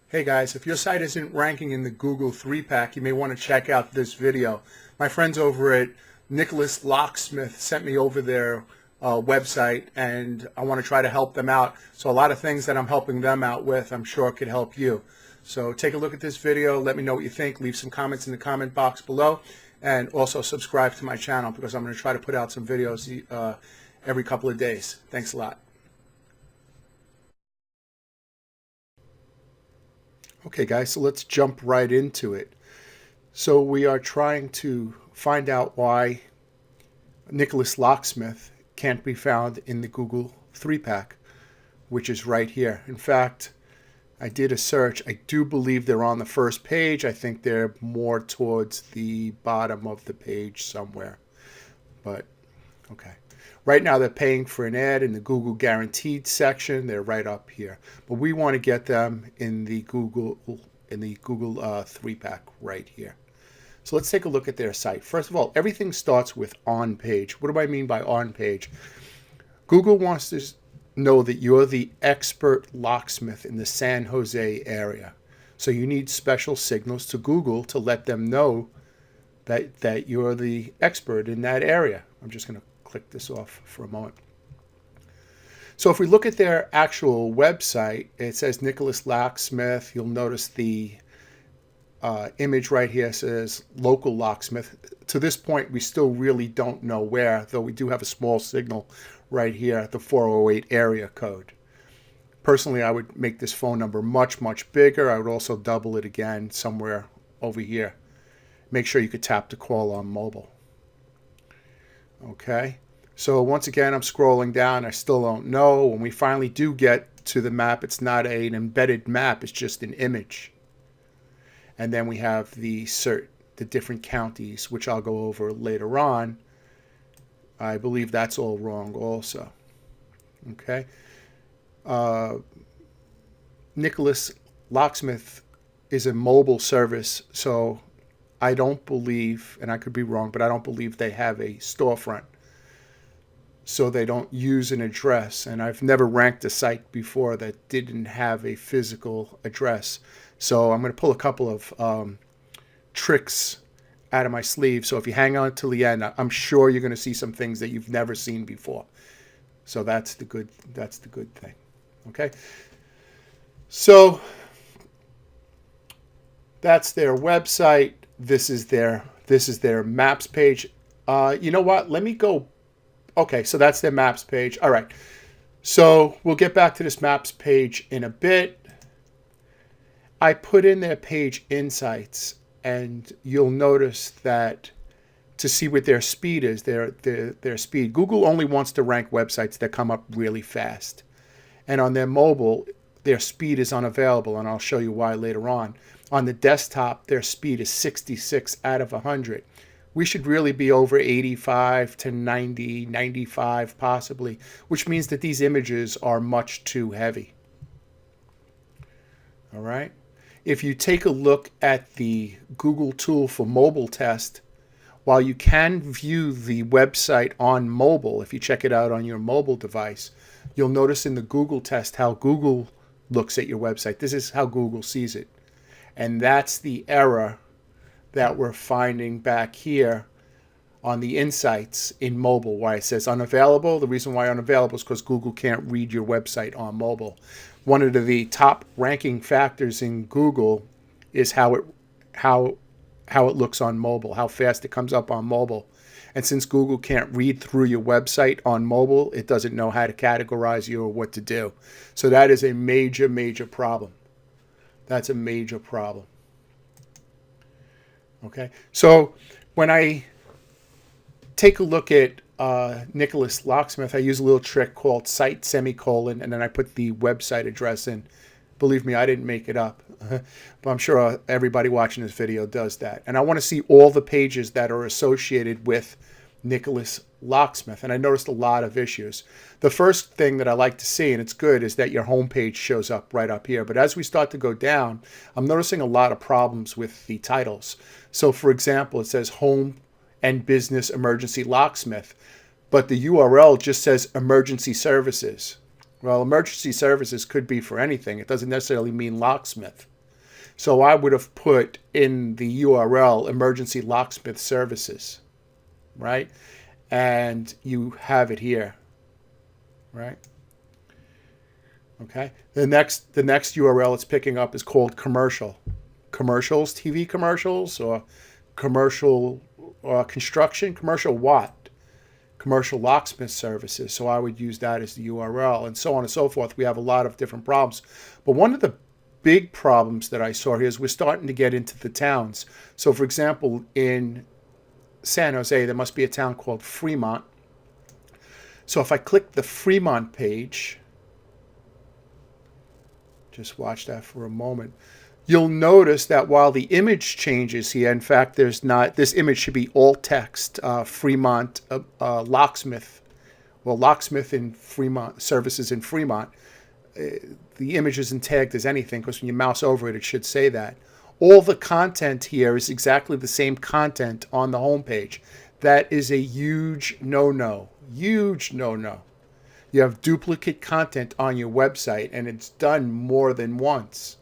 Hey guys, if your site isn't ranking in the Google 3-pack, you may want to check out this video. My friends over at Nicholas Locksmith sent me over their website, and I want to try to help them out. So a lot of things that I'm helping them out with, I'm sure could help you. So take a look at this video, let me know what you think, leave some comments in the comment box below, and also subscribe to my channel because I'm going to try to put out some videos every couple of days. Thanks a lot. Okay guys, so let's jump right into it. So we are trying to find out why Nicholas Locksmith can't be found in the Google 3-pack, which is right here. In fact, I did a search. I do believe they're on the first page. I think they're more towards the bottom of the page somewhere. But okay. Right now they're paying for an ad in the Google Guaranteed section. They're right up here. But we want to get them in the Google 3-pack right here. So let's take a look at their site. First of all, everything starts with on page. What do I mean by on page? Google wants to know that you're the expert locksmith in the San Jose area. So you need special signals to Google to let them know that you're the expert in that area. I'm just going to click this off for a moment. So if we look at their actual website, it says Nicholas Locksmith. You'll notice the image right here says local locksmith. To this point, we still really don't know where, though we do have a small signal right here, the 408 area code. Personally, I would make this phone number much, much bigger. I would also double it again somewhere over here. Make sure you could tap to call on mobile. Okay, so once again, I'm scrolling down. I still don't know. When we finally do get to the map, it's not an embedded map. It's just an image. And then we have the different counties, which I'll go over later on. I believe that's all wrong also. Okay. Nicholas Locksmith is a mobile service, so I don't believe, and I could be wrong, but I don't believe they have a storefront. So they don't use an address. And I've never ranked a site before that didn't have a physical address. So I'm going to pull a couple of tricks out of my sleeve. So if you hang on till the end, I'm sure you're going to see some things that you've never seen before. So that's the good thing. Okay. So that's their website. This is their maps page. You know what? Let me go. Okay, so that's their maps page. All right. So we'll get back to this maps page in a bit. I put in their page insights, and you'll notice that to see what their speed is, their speed. Google only wants to rank websites that come up really fast. And on their mobile, their speed is unavailable, and I'll show you why later on. On the desktop, their speed is 66 out of 100. We should really be over 85 to 90, 95 possibly, which means that these images are much too heavy. All right. If you take a look at the Google tool for mobile test, while you can view the website on mobile, if you check it out on your mobile device, you'll notice in the Google test how Google looks at your website. This is how Google sees it. And that's the error that we're finding back here on the insights in mobile, why it says unavailable. The reason why unavailable is because Google can't read your website on mobile. One of the top ranking factors in Google is how it looks on mobile, how fast it comes up on mobile. And since Google can't read through your website on mobile, it doesn't know how to categorize you or what to do. So that is a major, major problem. That's a major problem. Okay, so when I take a look at Nicholas Locksmith, I use a little trick called cite semicolon, and then I put the website address in. Believe me, I didn't make it up, but I'm sure everybody watching this video does that. And I want to see all the pages that are associated with Nicholas Locksmith, and I noticed a lot of issues. The first thing that I like to see, and it's good, is that your home page shows up right up here. But as we start to go down, I'm noticing a lot of problems with the titles. So for example, it says home and business emergency locksmith, but the URL just says emergency services. Well, emergency services could be for anything. It doesn't necessarily mean locksmith. So I would have put in the URL emergency locksmith services, right? And you have it here, right? Okay. The next URL it's picking up is called commercial. Commercials, TV commercials, or commercial construction, commercial what? Commercial locksmith services. So I would use that as the URL, and so on and so forth. We have a lot of different problems. But one of the big problems that I saw here is we're starting to get into the towns. So for example, in San Jose, there must be a town called Fremont. So if I click the Fremont page, just watch that for a moment, you'll notice that while the image changes here, in fact, there's not, this image should be all text, Fremont locksmith, well, locksmith in Fremont, services in Fremont. The image isn't tagged as anything because when you mouse over it, it should say that. All the content here is exactly the same content on the home page. That is a huge no-no, huge no-no. You have duplicate content on your website, and it's done more than once.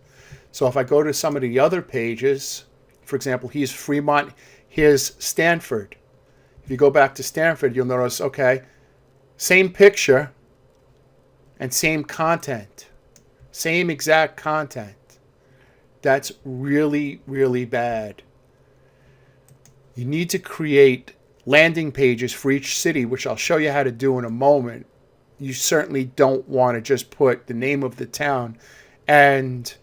So if I go to some of the other pages, for example, here's Fremont, here's Stanford. If you go back to Stanford, you'll notice, okay, same picture and same content, same exact content. That's really, really bad. You need to create landing pages for each city, which I'll show you how to do in a moment. You certainly don't want to just put the name of the town and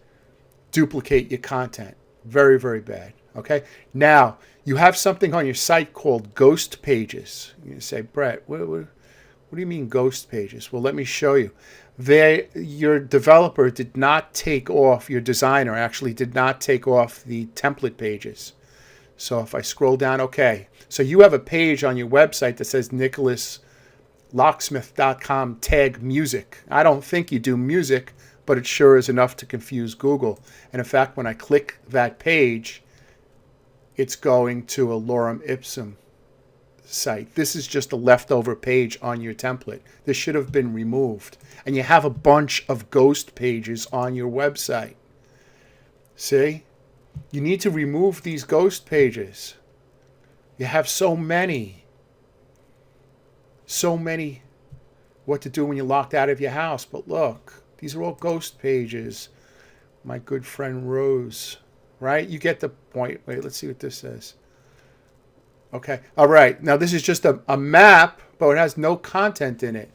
duplicate your content. Very, very bad. Okay. Now, you have something on your site called ghost pages. You say, Brett, what do you mean ghost pages? Well, let me show you. Your developer did not take off, your designer actually did not take off the template pages. So if I scroll down, okay. So you have a page on your website that says nicholaslocksmith.com tag music. I don't think you do music, but it sure is enough to confuse Google. And in fact, when I click that page, it's going to a lorem ipsum site. This is just a leftover page on your template. This should have been removed. And you have a bunch of ghost pages on your website. See? You need to remove these ghost pages. You have so many. So many what to do when you're locked out of your house. But look, these are all ghost pages. My good friend Rose. Right? You get the point. Wait, let's see what this says. Okay. All right. Now, this is just a map, but it has no content in it.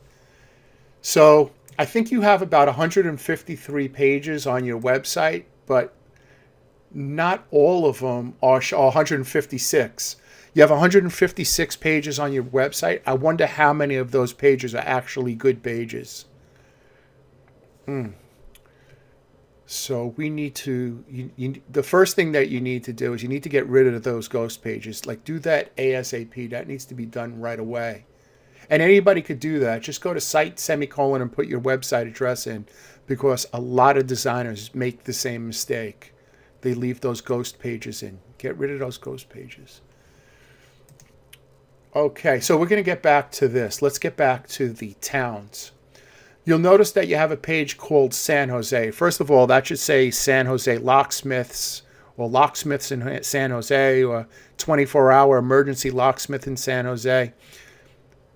So I think you have about 153 pages on your website, but not all of them are 156. You have 156 pages on your website. I wonder how many of those pages are actually good pages. So we need to, the first thing that you need to do is you need to get rid of those ghost pages. Like, do that ASAP. That needs to be done right away. And anybody could do that. Just go to site semicolon and put your website address in, because a lot of designers make the same mistake. They leave those ghost pages in. Get rid of those ghost pages. Okay, so we're going to get back to this. Let's get back to the towns. You'll notice that you have a page called San Jose. First of all, that should say San Jose Locksmiths, or Locksmiths in San Jose, or 24-hour emergency locksmith in San Jose.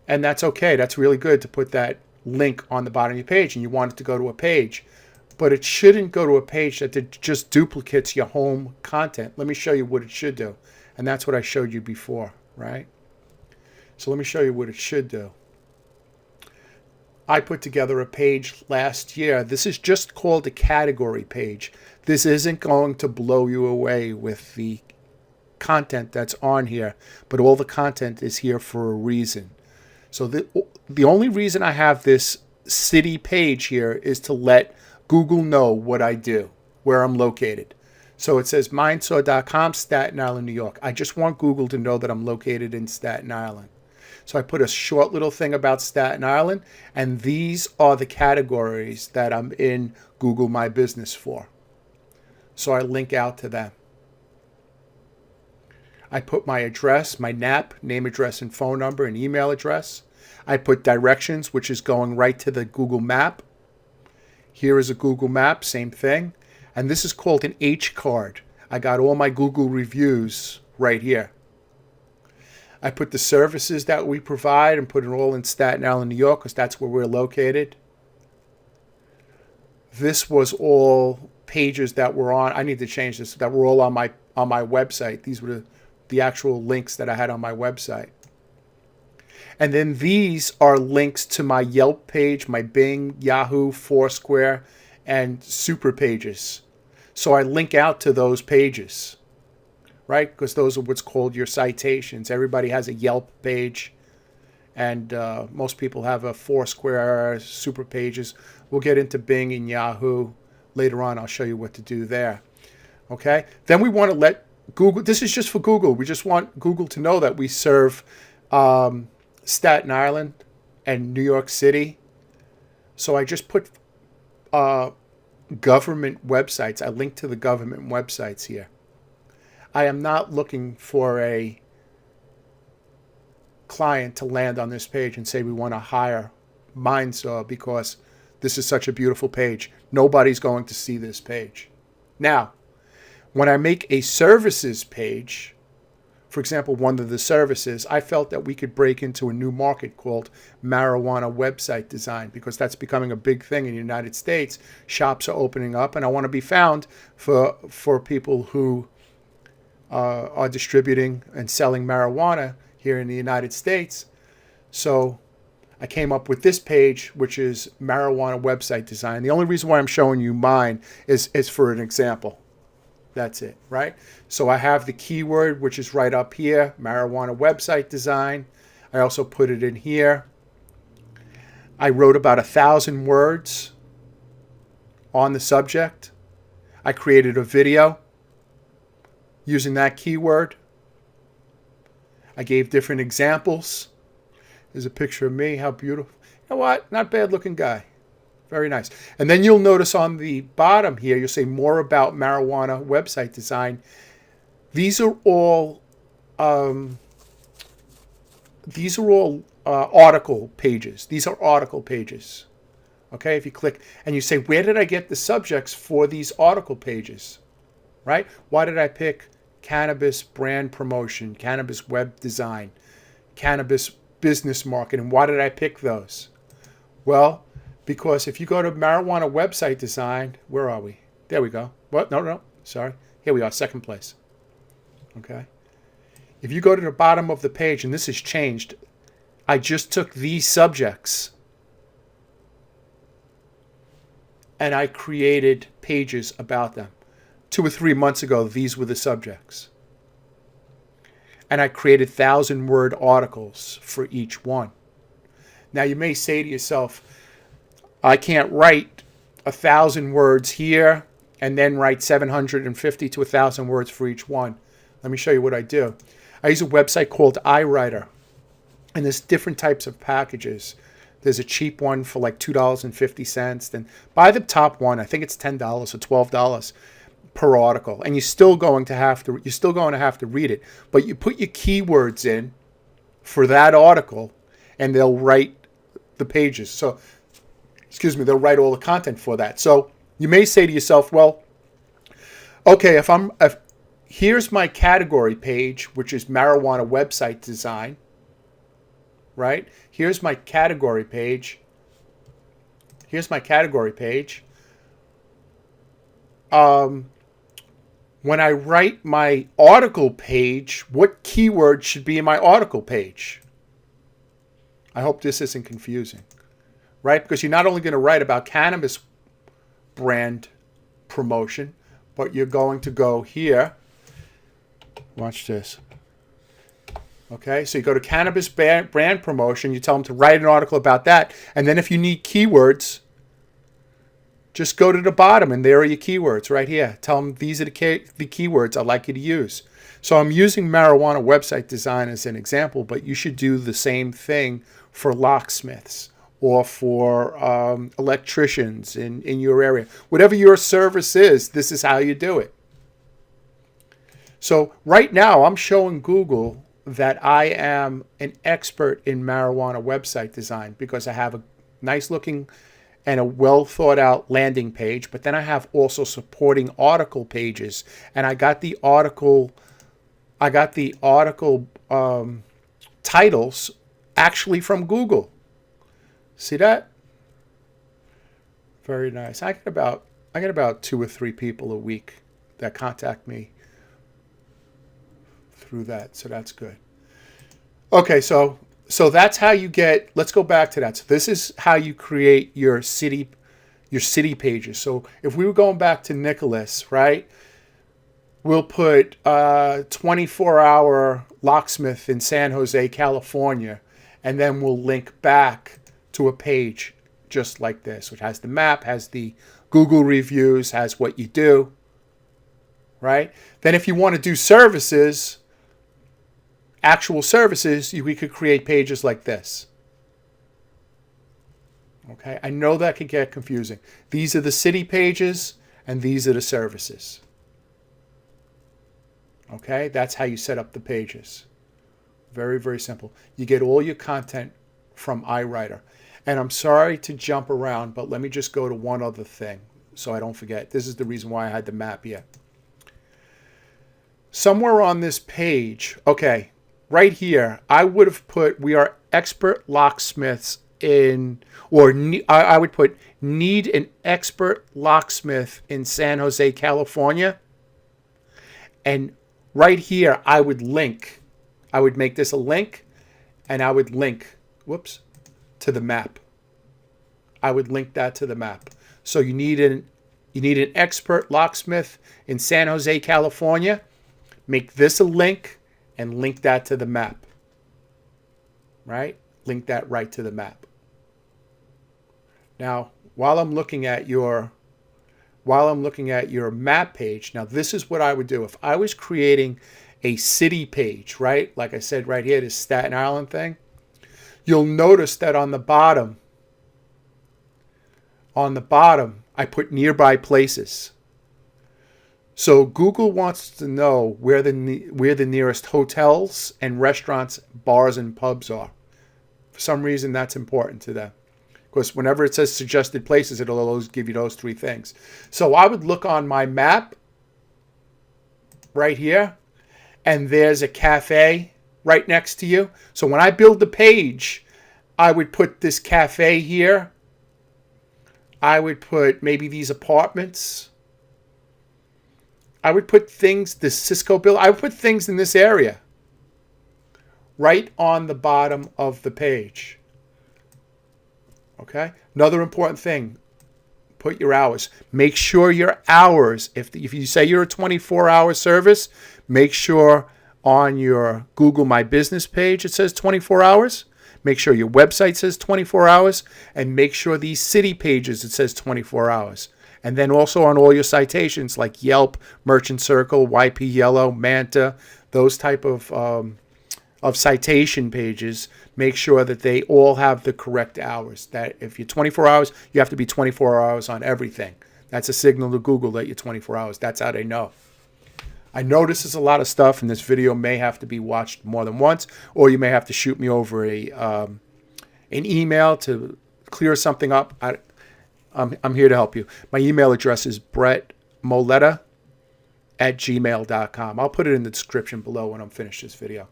And that's okay. That's really good to put that link on the bottom of your page, and you want it to go to a page. But it shouldn't go to a page that just duplicates your home content. Let me show you what it should do. And that's what I showed you before, right? So let me show you what it should do. I put together a page last year. This is just called a category page. This isn't going to blow you away with the content that's on here, but all the content is here for a reason. So the only reason I have this city page here is to let Google know what I do, where I'm located. So it says mindsaw.com, Staten Island, New York. I just want Google to know that I'm located in Staten Island. So I put a short little thing about Staten Island, and these are the categories that I'm in Google My Business for. So I link out to them. I put my address, my NAP, name, address, and phone number, and email address. I put directions, which is going right to the Google map. Here is a Google map, same thing. And this is called an H card. I got all my Google reviews right here. I put the services that we provide and put it all in Staten Island, New York, because that's where we're located. This was all pages that were on. I need to change this. That were all on my website. These were the actual links that I had on my website. And then these are links to my Yelp page, my Bing, Yahoo, Foursquare, and Super Pages. So I link out to those pages, right? Because those are what's called your citations. Everybody has a Yelp page, and most people have a Foursquare, Super Pages. We'll get into Bing and Yahoo later on. I'll show you what to do there. Okay? Then we want to let Google, this is just for Google. We just want Google to know that we serve Staten Island and New York City. So I just put government websites. I link to the government websites here. I am not looking for a client to land on this page and say we want to hire Mindsaw because this is such a beautiful page. Nobody's going to see this page. Now, when I make a services page, for example, one of the services, I felt that we could break into a new market called marijuana website design because that's becoming a big thing in the United States. Shops are opening up, and I want to be found for people who are distributing and selling marijuana here in the United States. So I came up with this page, which is marijuana website design. The only reason why I'm showing you mine is for an example. That's it, right? So I have the keyword, which is right up here, marijuana website design. I also put it in here. I wrote about 1,000 words on the subject. I created a video using that keyword. I gave different examples. There's a picture of me. How beautiful. You know what? Not bad looking guy. Very nice. And then you'll notice on the bottom here, you'll say more about marijuana website design. These are all article pages. These are article pages. Okay, if you click and you say, where did I get the subjects for these article pages? Right? Why did I pick cannabis brand promotion, cannabis web design, cannabis business marketing? Why did I pick those? Well, because if you go to marijuana website design, where are we? There we go. What? No, sorry. Here we are, second place. Okay. If you go to the bottom of the page, and this has changed, I just took these subjects and I created pages about them. 2 or 3 months ago, these were the subjects. And I created 1,000-word articles for each one. Now, you may say to yourself, I can't write 1,000 words here and then write 750 to 1,000 words for each one. Let me show you what I do. I use a website called iWriter, and there's different types of packages. There's a cheap one for like $2.50. Then buy the top one. I think it's $10 or $12 per article, and you're still going to have to read it. But you put your keywords in for that article, and they'll write the pages. So, they'll write all the content for that. So you may say to yourself, well, okay, if here's my category page, which is marijuana website design, right? Here's my category page. When I write my article page, what keyword should be in my article page? I hope this isn't confusing, right? Because you're not only going to write about cannabis brand promotion, but you're going to go here. Watch this. Okay, so you go to cannabis brand promotion. You tell them to write an article about that. And then if you need keywords, just go to the bottom and there are your keywords right here. Tell them these are the keywords I'd like you to use. So I'm using marijuana website design as an example, but you should do the same thing for locksmiths or for electricians in your area. Whatever your service is, this is how you do it. So right now I'm showing Google that I am an expert in marijuana website design because I have a nice looking and a well thought out landing page, but then I have also supporting article pages, and I got the article titles actually from Google. See that? Very nice. I get about 2 or 3 people a week that contact me through that, so that's good. Okay, so that's how you get. Let's go back to that. So this is how you create your city pages. So if we were going back to Nicholas, right? We'll put 24-hour locksmith in San Jose, California, and then we'll link back to a page just like this, which has the map, has the Google reviews, has what you do, right? Then if you want to do services, actual services, we could create pages like this. Okay, I know that could get confusing. These are the city pages, and these are the services. Okay, that's how you set up the pages. Very, very simple. You get all your content from iWriter. And I'm sorry to jump around, but let me just go to one other thing so I don't forget. This is the reason why I had the map here. Somewhere on this page, okay, right here, I would have put, we are expert locksmiths in, or I would put, need an expert locksmith in San Jose, California. And right here, I would make this a link, and I would link, to the map. I would link that to the map. So you need an expert locksmith in San Jose, California. Make this a link and link that to the map. Right? Link that right to the map. Now, while I'm looking at your map page, now this is what I would do if I was creating a city page, right? Like I said right here, this Staten Island thing. You'll notice that on the bottom, I put nearby places. So Google wants to know where the nearest hotels and restaurants, bars, and pubs are. For some reason, that's important to them. Because whenever it says suggested places, it'll always give you those 3 things. So I would look on my map right here, and there's a cafe right next to you. So when I build the page, I would put this cafe here. I would put maybe these apartments. I would put things, the Cisco bill. I would put things in this area right on the bottom of the page. Okay? Another important thing, put your hours. Make sure your hours, if you say you're a 24-hour service, make sure on your Google My Business page it says 24 hours. Make sure your website says 24 hours. And make sure these city pages it says 24 hours. And then also on all your citations like Yelp, Merchant Circle, YP Yellow, Manta, those type of citation pages, make sure that they all have the correct hours. That if you're 24 hours, you have to be 24 hours on everything. That's a signal to Google that you're 24 hours. That's how they know. I know this is a lot of stuff, and this video may have to be watched more than once, or you may have to shoot me over an email to clear something up. I'm here to help you. My email address is brettmoletta@gmail.com. I'll put it in the description below when I'm finished this video.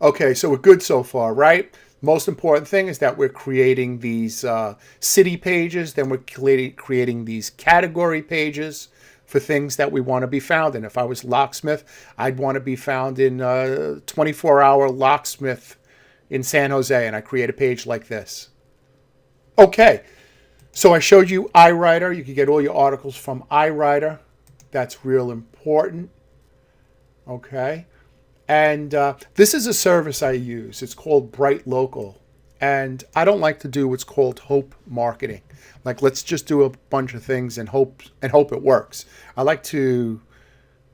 Okay, so we're good so far, right? Most important thing is that we're creating these city pages. Then we're creating these category pages for things that we want to be found in. If I was locksmith, I'd want to be found in 24-hour locksmith in San Jose, and I create a page like this. Okay, so I showed you iWriter. You can get all your articles from iWriter. That's real important. Okay. And this is a service I use. It's called Bright Local. And I don't like to do what's called hope marketing. Like, let's just do a bunch of things and hope it works. I like to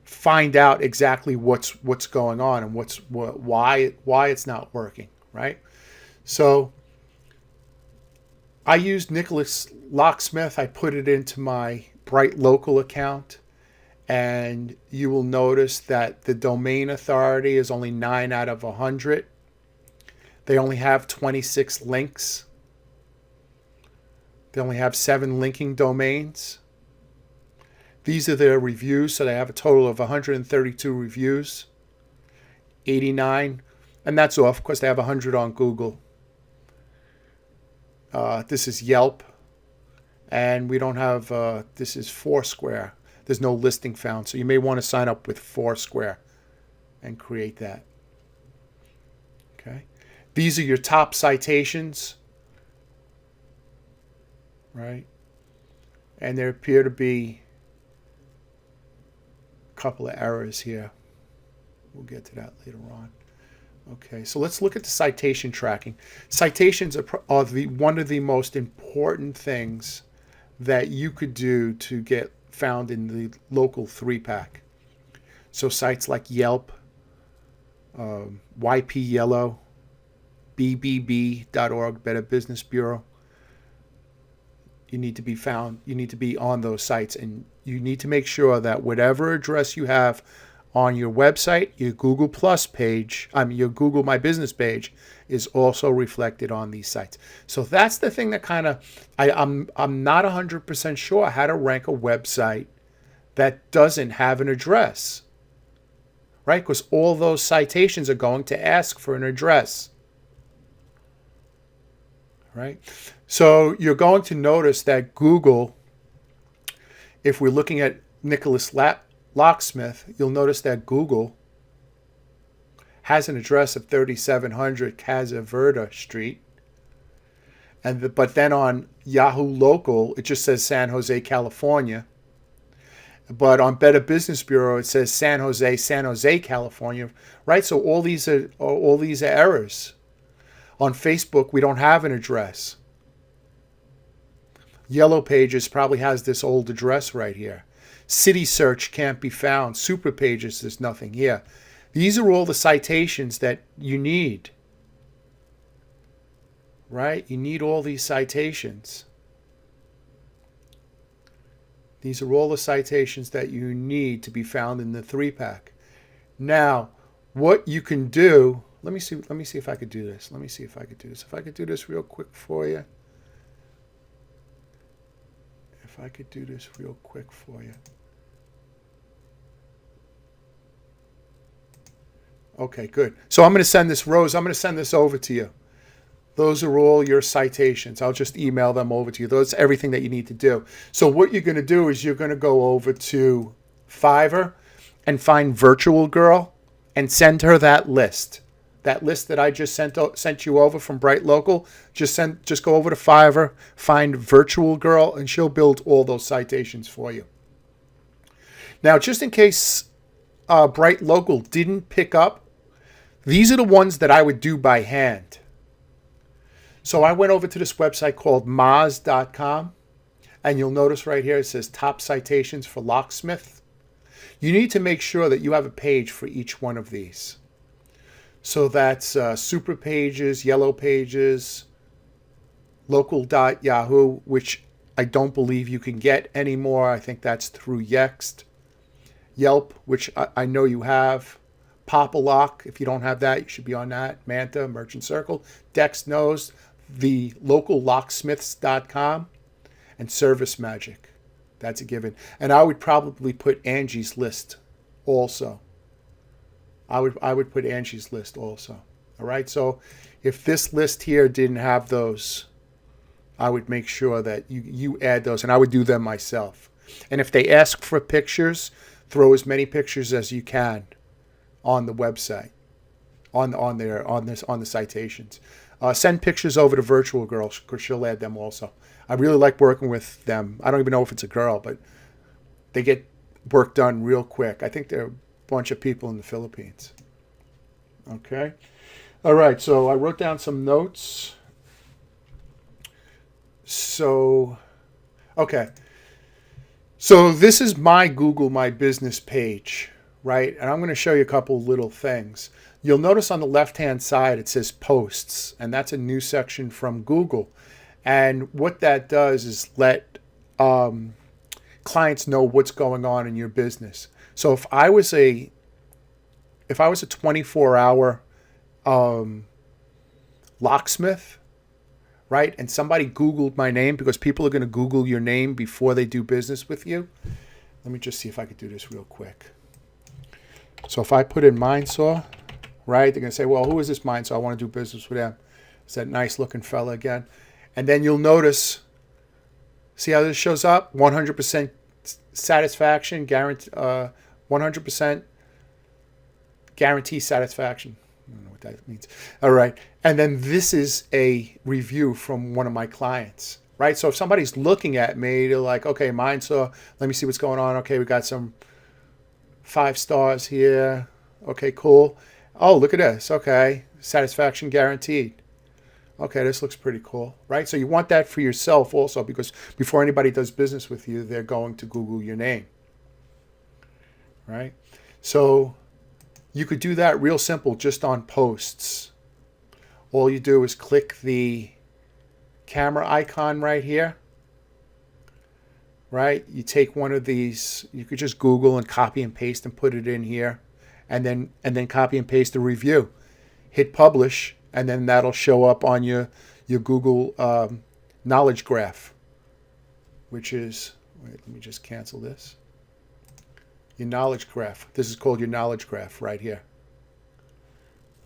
find out exactly what's going on and why it's not working, right? So I used Nicholas Locksmith. I put it into my Bright Local account. And you will notice that the domain authority is only 9 out of 100. They only have 26 links. They only have 7 linking domains. These are their reviews, so they have a total of 132 reviews, 89, and that's off because they have 100 on Google. This is Yelp, and we don't have, this is Foursquare. There's no listing found, so you may want to sign up with Foursquare and create that. Okay. These are your top citations, right? And there appear to be a couple of errors here. We'll get to that later on. Okay, so let's look at the citation tracking. Citations are one of the most important things that you could do to get found in the local 3-pack. So sites like Yelp, YP Yellow, BBB.org, Better Business Bureau. You need to be found. You need to be on those sites, and you need to make sure that whatever address you have on your website, your Google Plus page, your Google My Business page, is also reflected on these sites. So that's the thing that kind of I'm not 100% sure how to rank a website that doesn't have an address, right? Because all those citations are going to ask for an address, right? So you're going to notice that Google, if we're looking at Nicholas Locksmith, you'll notice that Google has an address of 3700 Casa Verde Street. But then on Yahoo Local, it just says San Jose, California. But on Better Business Bureau, it says San Jose, California, right? So all these are errors. On Facebook, we don't have an address. Yellow Pages probably has this old address right here. City Search can't be found. Super Pages, there's nothing here. These are all the citations that you need, right? You need all these citations. These are all the citations that you need to be found in the 3-pack. Now, what you can do, let me see if I could do this. If I could do this real quick for you. Okay, good. So I'm going to send this, Rose, I'm going to send this over to you. Those are all your citations. I'll just email them over to you. That's everything that you need to do. So what you're going to do is you're going to go over to Fiverr and find Virtual Girl and send her that list. That list that I just sent you over from Bright Local. Just go over to Fiverr, find Virtual Girl, and she'll build all those citations for you. Now, just in case Bright Local didn't pick up, these are the ones that I would do by hand. So I went over to this website called Moz.com, and you'll notice right here it says Top Citations for Locksmith. You need to make sure that you have a page for each one of these. So that's Super Pages, Yellow Pages, Local.Yahoo, which I don't believe you can get anymore. I think that's through Yext. Yelp, which I know you have. Pop-A-Lock, if you don't have that, you should be on that. Manta, Merchant Circle. Dex knows the locallocksmiths.com, and Service Magic. That's a given. And I would probably put Angie's List also. I would put Angie's List also. All right. So if this list here didn't have those, I would make sure that you add those, and I would do them myself. And if they ask for pictures, throw as many pictures as you can on the website, on the citations. Send pictures over to Virtual Girl because she'll add them also. I really like working with them. I don't even know if it's a girl, but they get work done real quick. I think they're a bunch of people in the Philippines. Okay. All right. So I wrote down some notes. So, okay. So this is my Google My Business page, right? And I'm going to show you a couple little things. You'll notice on the left-hand side it says Posts, and that's a new section from Google. And what that does is let clients know what's going on in your business. So if I was a 24-hour locksmith, right? And somebody Googled my name, because people are going to Google your name before they do business with you. Let me just see if I could do this real quick. So if I put in Mindsaw, right, they're going to say, well, who is this Mindsaw? I want to do business with them. It's that nice looking fella again. And then you'll notice, see how this shows up? 100% satisfaction, guarantee, 100% guarantee satisfaction. I don't know what that means. All right. And then this is a review from one of my clients, right? So if somebody's looking at me, they're like, okay, Mindsaw, let me see what's going on. Okay, we got some 5 stars here. Okay, cool. Oh, look at this. Okay, satisfaction guaranteed. Okay, this looks pretty cool, right? So you want that for yourself also, because before anybody does business with you, they're going to Google your name, right? So you could do that real simple just on posts. All you do is click the camera icon right here, right? You take one of these, you could just Google and copy and paste and put it in here, and then copy and paste the review. Hit publish, and then that'll show up on your Google knowledge graph, which is, wait, let me just cancel this. Your knowledge graph. This is called your knowledge graph right here.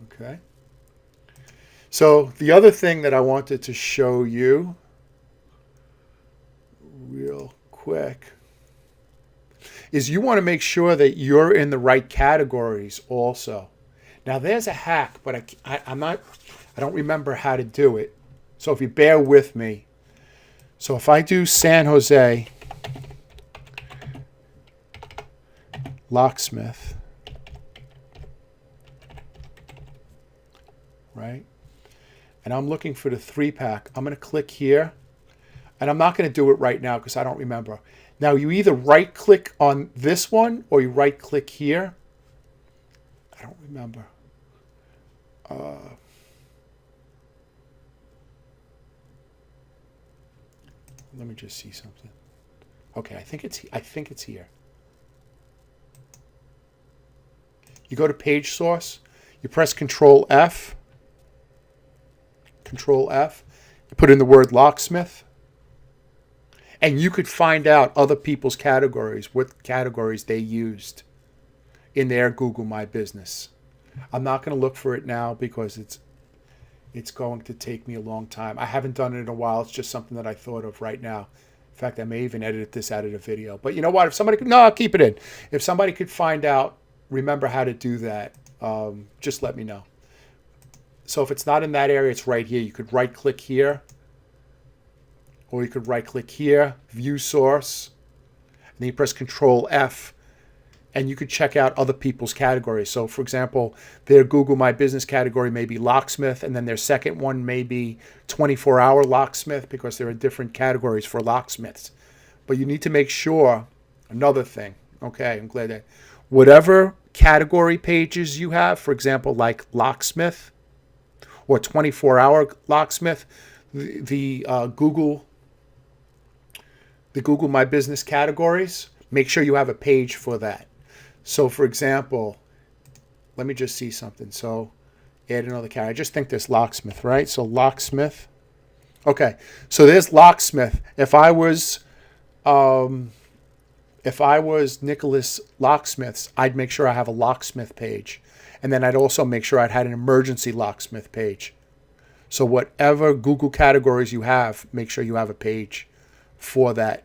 Okay. So the other thing that I wanted to show you real quick is you want to make sure that you're in the right categories also. Now there's a hack, but I don't remember how to do it. So if you bear with me. So if I do San Jose locksmith, right? And I'm looking for the 3-pack. I'm going to click here. And I'm not going to do it right now because I don't remember. Now you either right click on this one or you right click here. I don't remember. Let me just see something. Okay, I think it's here. You go to page source, you press Control F, you put in the word locksmith, and you could find out other people's categories, what categories they used in their Google My Business. I'm not going to look for it now because it's going to take me a long time. I haven't done it in a while. It's just something that I thought of right now. In fact, I may even edit this out of the video. But you know what? If somebody could, no, I'll keep it in. If somebody could find out, remember how to do that, just let me know. So if it's not in that area, it's right here. You could right click here, or you could right click here, view source, and then you press Control F, and you could check out other people's categories. So for example, their Google My Business category may be locksmith, and then their second one may be 24-hour locksmith, because there are different categories for locksmiths. But you need to make sure, another thing, okay, I'm glad that, whatever category pages you have, for example, like locksmith or 24-hour locksmith, the Google My Business categories, make sure you have a page for that. So for example, let me just see something. So add another category. I just think there's locksmith, right? So locksmith. Okay, so there's locksmith. If I was Nicholas Locksmiths, I'd make sure I have a locksmith page. And then I'd also make sure I'd had an emergency locksmith page. So whatever Google categories you have, make sure you have a page for that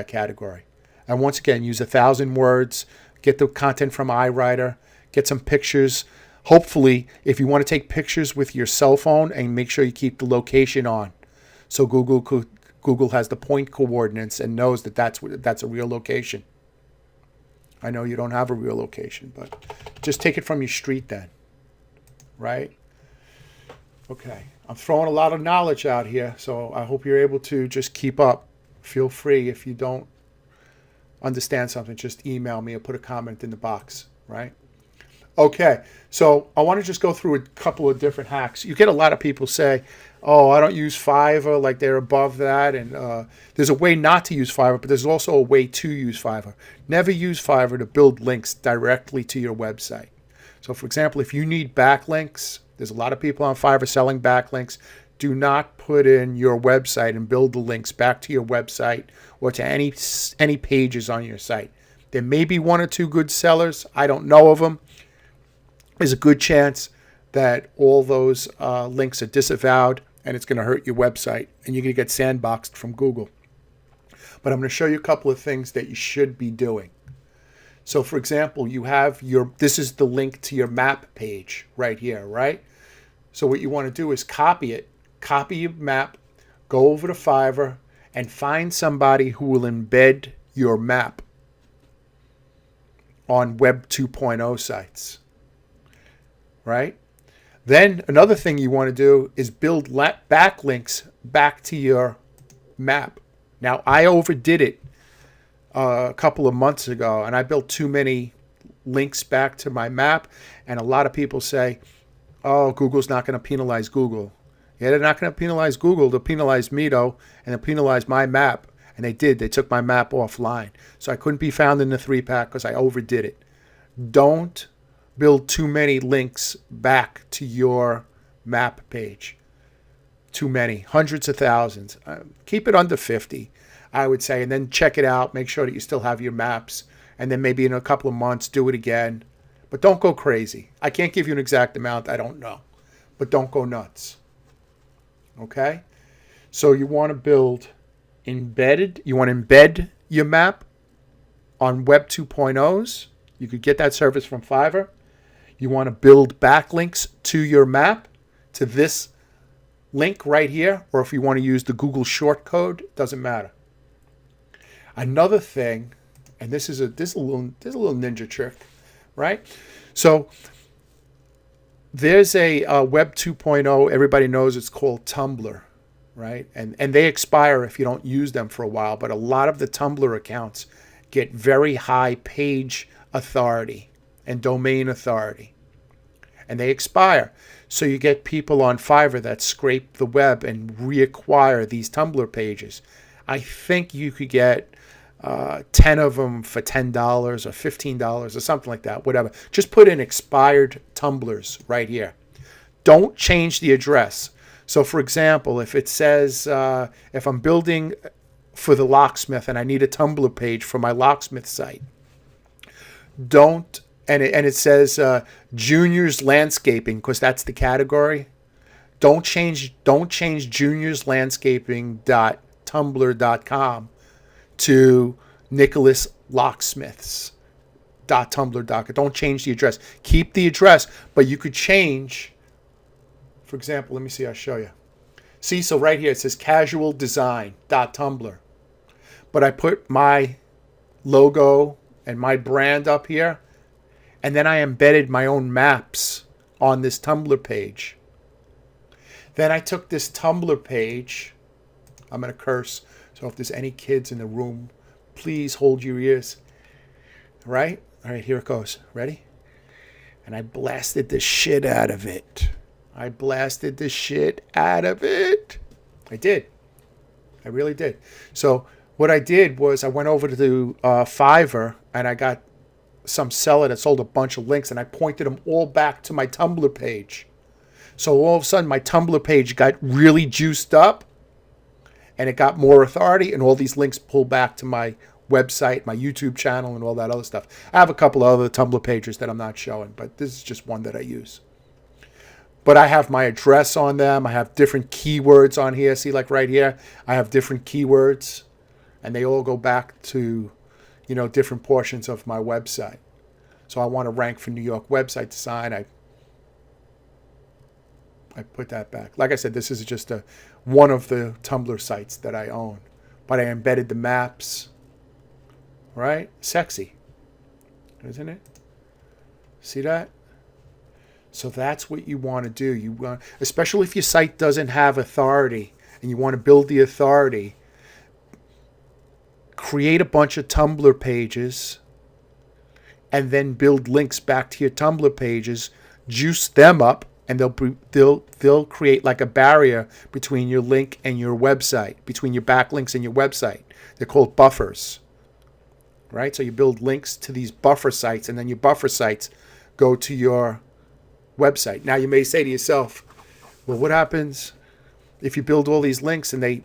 category. And once again, use 1,000 words, get the content from iWriter, get some pictures. Hopefully, if you want to take pictures with your cell phone, and make sure you keep the location on. So Google has the point coordinates and knows that that's a real location. I know you don't have a real location, but just take it from your street then, right? Okay, I'm throwing a lot of knowledge out here, so I hope you're able to just keep up. Feel free, if you don't understand something, just email me or put a comment in the box, right? Okay, so I want to just go through a couple of different hacks. You get a lot of people say, oh, I don't use Fiverr, like they're above that. And there's a way not to use Fiverr, but there's also a way to use Fiverr. Never use Fiverr to build links directly to your website. So for example, if you need backlinks, there's a lot of people on Fiverr selling backlinks. Do not put in your website and build the links back to your website or to any pages on your site. There may be one or two good sellers. I don't know of them. There's a good chance that all those links are disavowed, and it's going to hurt your website, and you're going to get sandboxed from Google. But I'm going to show you a couple of things that you should be doing. So, for example, you have this is the link to your map page right here, right? So what you want to do is copy it, copy your map, go over to Fiverr, and find somebody who will embed your map on Web 2.0 sites, right? Then another thing you want to do is build backlinks back to your map. Now, I overdid it a couple of months ago, and I built too many links back to my map, and a lot of people say, oh, Google's not going to penalize Google. Yeah, they're not going to penalize Google. They'll penalize me, though, and they'll penalize my map. And they did. They took my map offline. So I couldn't be found in the 3-pack because I overdid it. Don't build too many links back to your map page. Too many. Hundreds of thousands. Keep it under 50, I would say, and then check it out. Make sure that you still have your maps. And then maybe in a couple of months, do it again. But don't go crazy. I can't give you an exact amount. I don't know. But don't go nuts. Okay? So you want to build embedded. You want to embed your map on Web 2.0s. You could get that service from Fiverr. You want to build backlinks to your map, to this link right here. Or if you want to use the Google short code, doesn't matter. Another thing, and this is a little ninja trick, right? So there's a Web 2.0, everybody knows it's called Tumblr, right? And they expire if you don't use them for a while, but a lot of the Tumblr accounts get very high page authority and domain authority, and they expire. So you get people on Fiverr that scrape the web and reacquire these Tumblr pages. I think you could get 10 of them for $10 or $15 or something like that, whatever. Just put in expired Tumblrs right here. Don't change the address. So, for example, if it says, if I'm building for the locksmith and I need a Tumblr page for my locksmith site, and it says juniors landscaping, because that's the category. Don't change juniorslandscaping.tumblr.com to Nicholas Locksmiths.tumblr.com. Don't change the address. Keep the address, but you could change. For example, let me see. I'll show you. See, so right here it says casualdesign.tumblr, but I put my logo and my brand up here, and then I embedded my own maps on this Tumblr page. Then I took this Tumblr page. I'm going to curse, so if there's any kids in the room, please hold your ears. All right, here it goes. Ready? And I blasted the shit out of it. I did. I really did. So what I did was I went over to Fiverr, and I got some seller that sold a bunch of links, and I pointed them all back to my Tumblr page. So all of a sudden my Tumblr page got really juiced up, and it got more authority, and all these links pull back to my website, my YouTube channel, and all that other stuff. I have a couple of other Tumblr pages that I'm not showing, but this is just one that I use. But I have my address on them. I have different keywords on here. See, like right here, I have different keywords, and they all go back to, different portions of my website. So I want to rank for New York website design. I put that back. Like I said, this is just one of the Tumblr sites that I own. But I embedded the maps. Right? Sexy. Isn't it? See that? So that's what you want to do. Especially if your site doesn't have authority and you want to build the authority, create a bunch of Tumblr pages and then build links back to your Tumblr pages, juice them up, and they'll create like a barrier between your link and your website, between your backlinks and your website. They're called buffers, right? So you build links to these buffer sites, and then your buffer sites go to your website. Now you may say to yourself, well, what happens if you build all these links and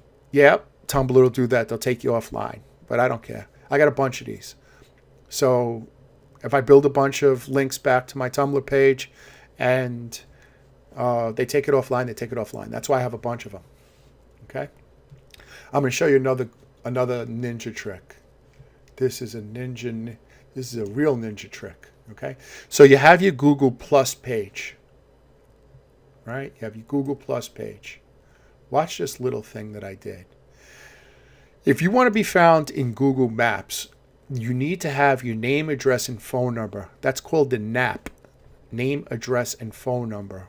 Tumblr will do that. They'll take you offline. But I don't care. I got a bunch of these. So if I build a bunch of links back to my Tumblr page and they take it offline, they take it offline. That's why I have a bunch of them. Okay? I'm going to show you another ninja trick. This is a real ninja trick. Okay? So you have your Google Plus page. Right? You have your Google Plus page. Watch this little thing that I did. If you want to be found in Google Maps, you need to have your name, address, and phone number. That's called the NAP, name, address, and phone number,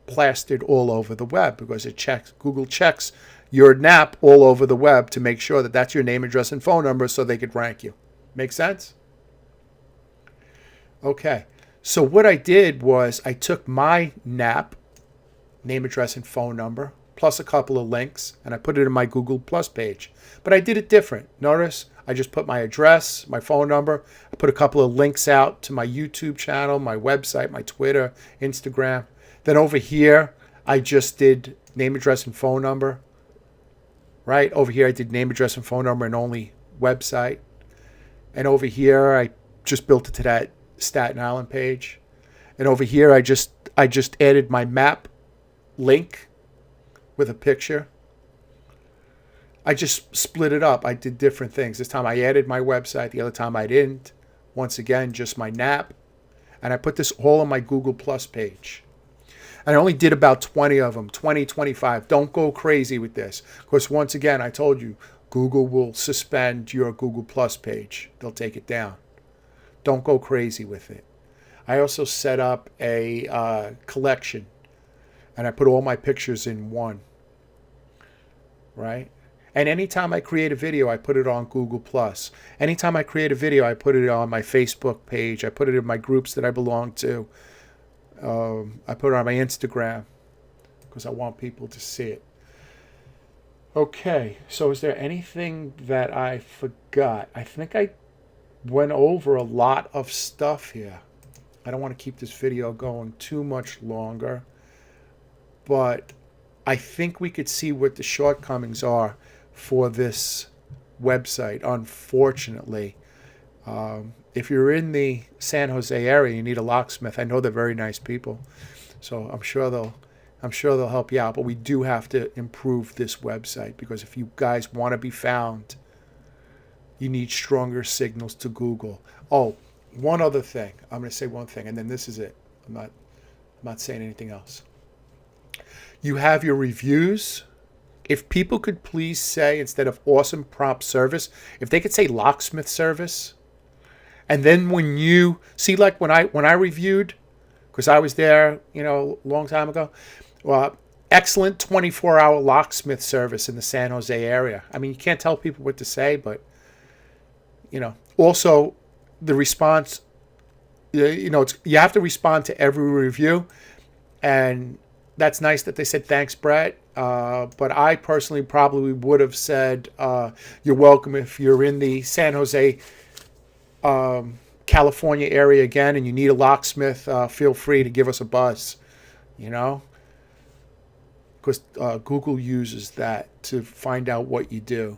plastered all over the web because Google checks your NAP all over the web to make sure that that's your name, address, and phone number so they could rank you. Make sense? Okay. So what I did was I took my NAP, name, address, and phone number, plus a couple of links, and I put it in my Google Plus page. But I did it different. Notice I just put my address, my phone number. I put a couple of links out to my YouTube channel, my website, my Twitter, Instagram. Then over here, I just did name, address, and phone number. Right? Over here, I did name, address, and phone number and only website. And over here, I just built it to that Staten Island page. And over here, I just added my map link with a picture. I just split it up. I did different things. This time I added my website. The other time I didn't. Once again, just my NAP. And I put this all on my Google Plus page. And I only did about 20 of them, 20, 25. Don't go crazy with this. Because once again, I told you, Google will suspend your Google Plus page. They'll take it down. Don't go crazy with it. I also set up a collection. And I put all my pictures in one. Right? And anytime I create a video, I put it on Google+. Anytime I create a video, I put it on my Facebook page. I put it in my groups that I belong to. I put it on my Instagram because I want people to see it. Okay, so is there anything that I forgot? I think I went over a lot of stuff here. I don't want to keep this video going too much longer, but I think we could see what the shortcomings are for this website. Unfortunately, if you're in the San Jose area, you need a locksmith. I know they're very nice people, so I'm sure they'll help you out. But we do have to improve this website because if you guys want to be found, you need stronger signals to Google. Oh, one other thing. I'm going to say one thing, and then this is it. I'm not saying anything else. You have your reviews. If people could please say, instead of awesome prompt service, if they could say locksmith service, and then when you see, like when I reviewed, because I was there, a long time ago, well, excellent 24-hour locksmith service in the San Jose area. I mean, you can't tell people what to say, but also the response, you have to respond to every review, and that's nice that they said thanks, Brett. But I personally probably would have said you're welcome if you're in the San Jose, California area again, and you need a locksmith. Feel free to give us a buzz. Because Google uses that to find out what you do.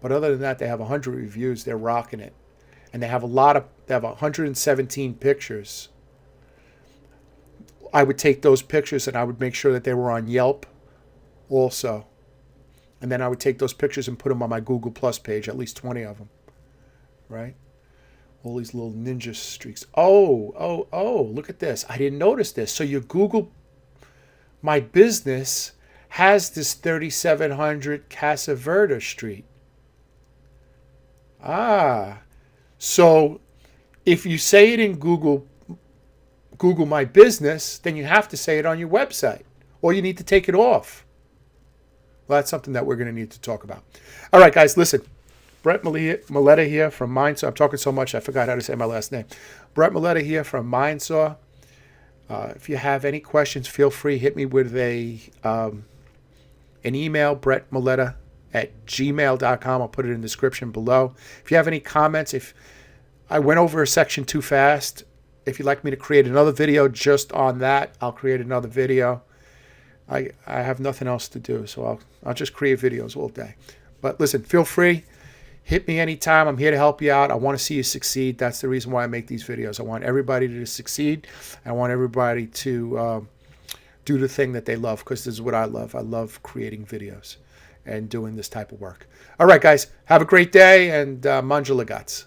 But other than that, they have 100 reviews. They're rocking it, and they have 117 pictures. I would take those pictures and I would make sure that they were on Yelp also. And then I would take those pictures and put them on my Google Plus page, at least 20 of them. Right? All these little ninja streaks. Oh, look at this. I didn't notice this. So your Google My Business has this 3700 Casa Verde Street. So if you say it in Google My Business, then you have to say it on your website, or you need to take it off. Well, that's something that we're going to need to talk about. All right, guys, listen. Brett Maletta here from Mindsaw. I'm talking so much, I forgot how to say my last name. Brett Maletta here from Mindsaw. If you have any questions, feel free. Hit me with an email, brettmaletta@gmail.com. I'll put it in the description below. If you have any comments, if I went over a section too fast, if you'd like me to create another video just on that, I'll create another video. I have nothing else to do, so I'll just create videos all day. But listen, feel free. Hit me anytime. I'm here to help you out. I want to see you succeed. That's the reason why I make these videos. I want everybody to succeed. I want everybody to do the thing that they love, because this is what I love. I love creating videos and doing this type of work. All right, guys. Have a great day, and Manjula Gats.